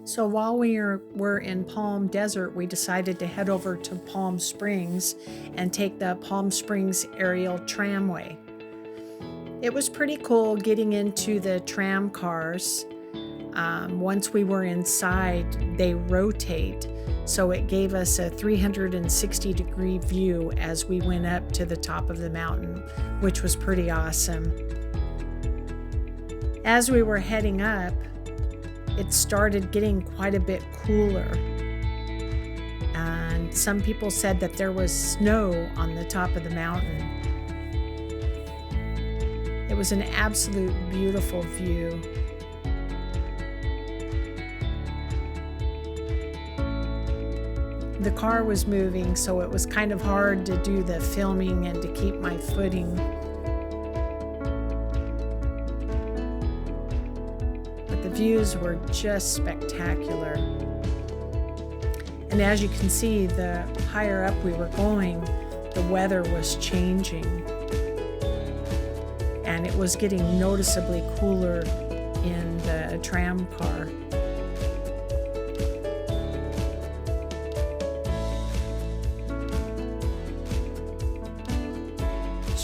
So while we were in Palm Desert, we decided to head over to Palm Springs and take the Palm Springs aerial tramway. It was pretty cool getting into the tram cars. Once we were inside, they rotate, so it gave us a 360-degree view as we went up to the top of the mountain, which was pretty awesome. As we were heading up, it started getting quite a bit cooler. And some people said that there was snow on the top of the mountain. It was an absolute beautiful view. The car was moving, so it was kind of hard to do the filming and to keep my footing. The views were just spectacular. And as you can see, the higher up we were going, the weather was changing. And it was getting noticeably cooler in the tram car.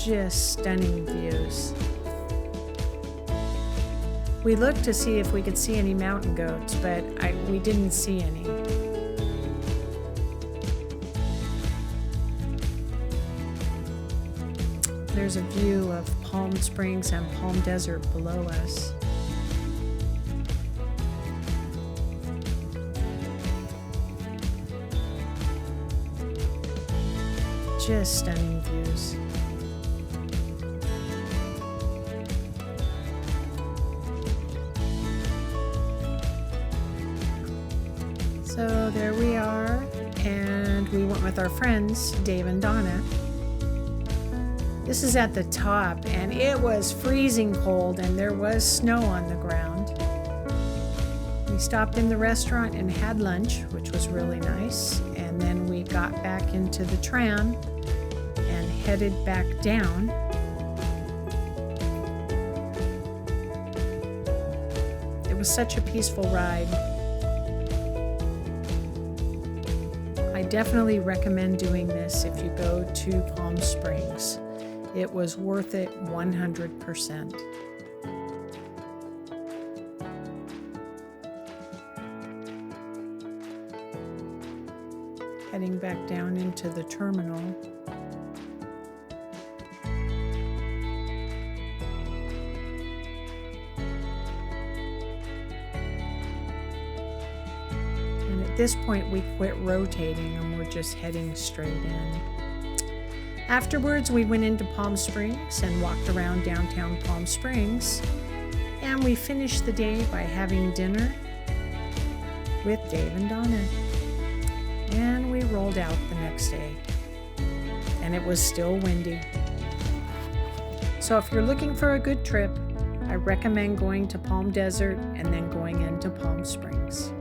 Just stunning views. We looked to see if we could see any mountain goats, but we didn't see any. There's a view of Palm Springs and Palm Desert below us. Just stunning views. So there we are, and we went with our friends, Dave and Donna. This is at the top, and it was freezing cold, and there was snow on the ground. We stopped in the restaurant and had lunch, which was really nice, and then we got back into the tram and headed back down. It was such a peaceful ride. I definitely recommend doing this if you go to Palm Springs. It was worth it 100%. Heading back down into the terminal. At this point, we quit rotating and we're just heading straight in. Afterwards, we went into Palm Springs and walked around downtown Palm Springs, and we finished the day by having dinner with Dave and Donna. And we rolled out the next day, and it was still windy. So if you're looking for a good trip, I recommend going to Palm Desert and then going into Palm Springs.